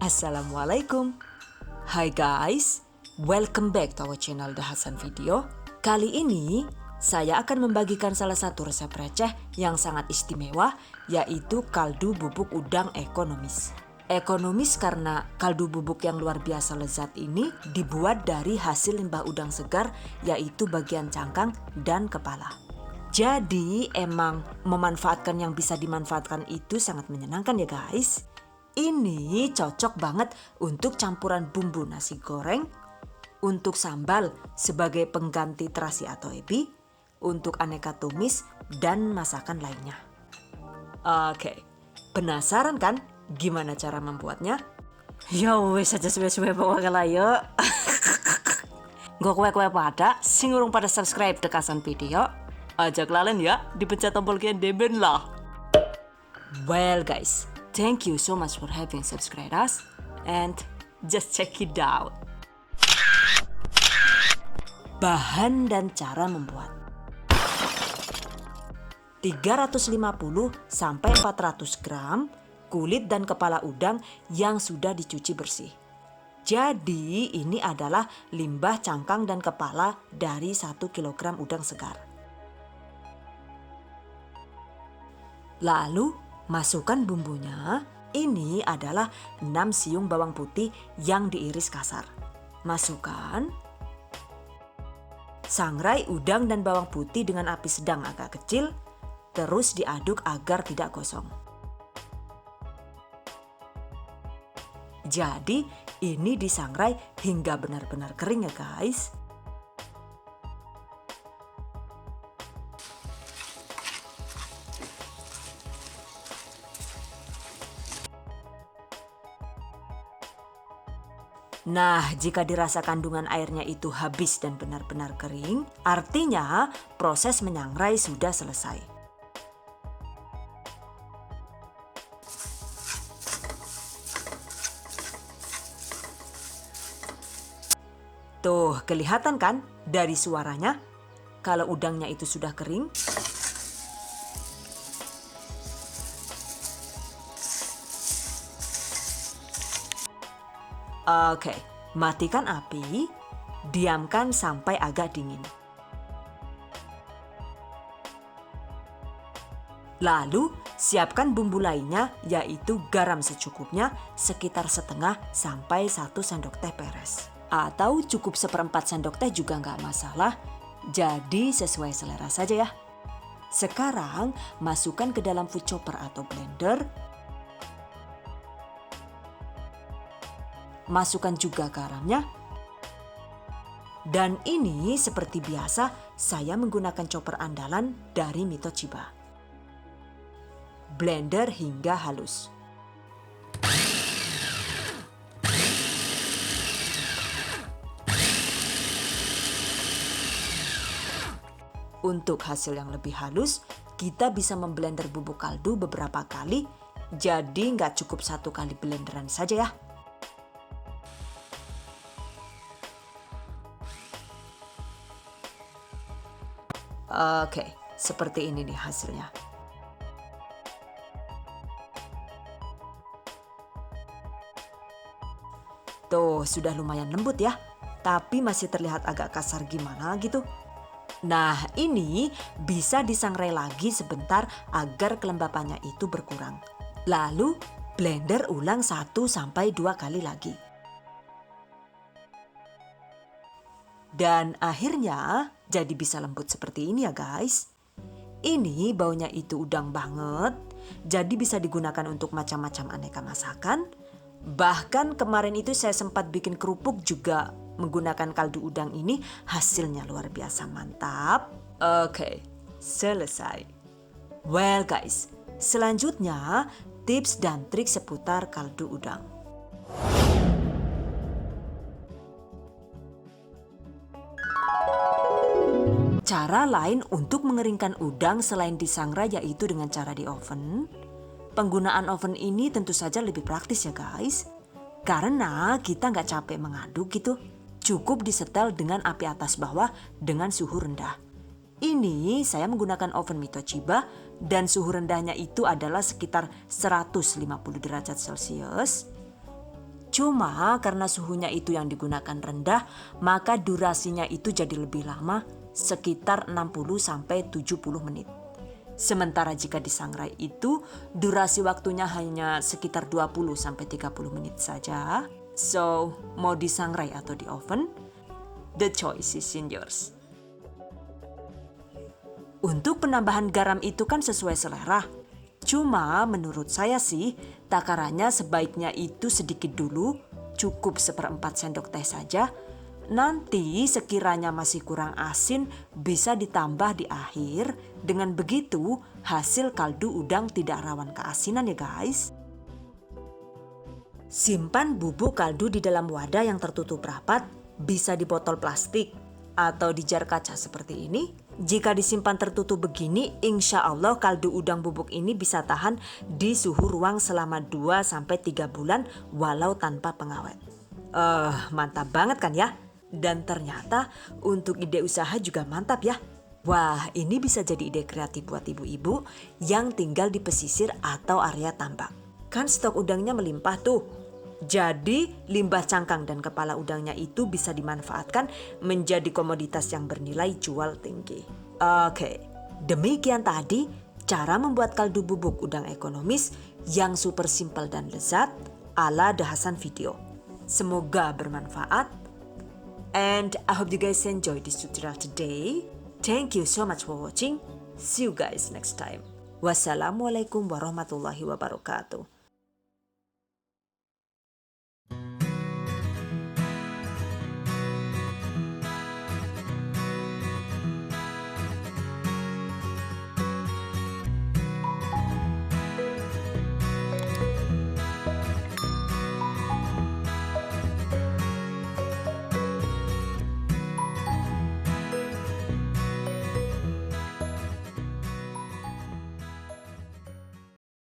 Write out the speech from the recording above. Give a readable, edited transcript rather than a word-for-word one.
Assalamualaikum. Hai guys, welcome back to our channel The Hasan Video. Kali ini saya akan membagikan salah satu resep receh yang sangat istimewa, yaitu kaldu bubuk udang ekonomis. Ekonomis karena kaldu bubuk yang luar biasa lezat ini dibuat dari hasil limbah udang segar, yaitu bagian cangkang dan kepala. Jadi emang memanfaatkan yang bisa dimanfaatkan itu sangat menyenangkan ya guys. Ini cocok banget untuk campuran bumbu nasi goreng, untuk sambal sebagai pengganti terasi atau ebi, untuk aneka tumis dan masakan lainnya. Oke, penasaran kan gimana cara membuatnya? Yo wes aja suwe-suwe pokoknya lah yuk. Gak kue-kue pada, sing urung pada subscribe The Hasan Video. Ajak lalen ya, dipencet tombol deben lah. Well guys, thank you so much for having subscribed us and just check it out. Bahan dan cara membuat. 350 sampai 400 gram kulit dan kepala udang yang sudah dicuci bersih. Jadi ini adalah limbah cangkang dan kepala dari 1 kg udang segar. Lalu masukkan bumbunya. Ini adalah 6 siung bawang putih yang diiris kasar. Masukkan. Sangrai udang dan bawang putih dengan api sedang agak kecil. Terus diaduk agar tidak gosong. Jadi ini disangrai hingga benar-benar kering ya guys. Nah, jika dirasa kandungan airnya itu habis dan benar-benar kering, artinya proses menyangrai sudah selesai. Tuh, kelihatan kan dari suaranya kalau udangnya itu sudah kering? Oke, matikan api, diamkan sampai agak dingin. Lalu, siapkan bumbu lainnya yaitu garam secukupnya sekitar setengah sampai 1 sendok teh peres. Atau cukup 1/4 sendok teh juga nggak masalah, jadi sesuai selera saja ya. Sekarang, masukkan ke dalam food chopper atau blender. Masukkan juga garamnya. Dan ini seperti biasa saya menggunakan chopper andalan dari Mitoshiba. Blender hingga halus. Untuk hasil yang lebih halus, kita bisa memblender bubuk kaldu beberapa kali, jadi nggak cukup 1 kali blenderan saja ya. Oke, seperti ini nih hasilnya. Tuh, sudah lumayan lembut ya, tapi masih terlihat agak kasar gimana gitu. Nah, ini bisa disangrai lagi sebentar agar kelembapannya itu berkurang. Lalu, blender ulang 1 sampai 2 kali lagi. Dan akhirnya jadi bisa lembut seperti ini ya guys. Ini baunya itu udang banget, jadi bisa digunakan untuk macam-macam aneka masakan. Bahkan kemarin itu saya sempat bikin kerupuk juga menggunakan kaldu udang ini, hasilnya luar biasa mantap. Oke, selesai. Well guys, selanjutnya tips dan trik seputar kaldu udang. Cara lain untuk mengeringkan udang selain disangrai yaitu dengan cara di oven. Penggunaan oven ini tentu saja lebih praktis ya guys. Karena kita nggak capek mengaduk gitu. Cukup disetel dengan api atas bawah dengan suhu rendah. Ini saya menggunakan oven Mitoshiba dan suhu rendahnya itu adalah sekitar 150 derajat Celcius. Cuma karena suhunya itu yang digunakan rendah, maka durasinya itu jadi lebih lama, sekitar 60-70 menit. Sementara jika disangrai itu, durasi waktunya hanya sekitar 20-30 menit saja. So, mau disangrai atau di oven? The choice is in yours. Untuk penambahan garam itu kan sesuai selera. Cuma menurut saya sih, takarannya sebaiknya itu sedikit dulu, cukup 1/4 sendok teh saja. Nanti sekiranya masih kurang asin, bisa ditambah di akhir. Dengan begitu, hasil kaldu udang tidak rawan keasinan ya guys. Simpan bubuk kaldu di dalam wadah yang tertutup rapat, bisa di botol plastik atau di jar kaca seperti ini. Jika disimpan tertutup begini, insya Allah kaldu udang bubuk ini bisa tahan di suhu ruang selama 2-3 bulan walau tanpa pengawet. Mantap banget kan ya? Dan ternyata untuk ide usaha juga mantap ya. Wah, ini bisa jadi ide kreatif buat ibu-ibu yang tinggal di pesisir atau area tambak. Kan stok udangnya melimpah tuh. Jadi limbah cangkang dan kepala udangnya itu bisa dimanfaatkan menjadi komoditas yang bernilai jual tinggi. Oke, demikian tadi cara membuat kaldu bubuk udang ekonomis yang super simpel dan lezat ala The Hasan Video. Semoga bermanfaat. And I hope you guys enjoy this tutorial today. Thank you so much for watching. See you guys next time. Wassalamualaikum warahmatullahi wabarakatuh.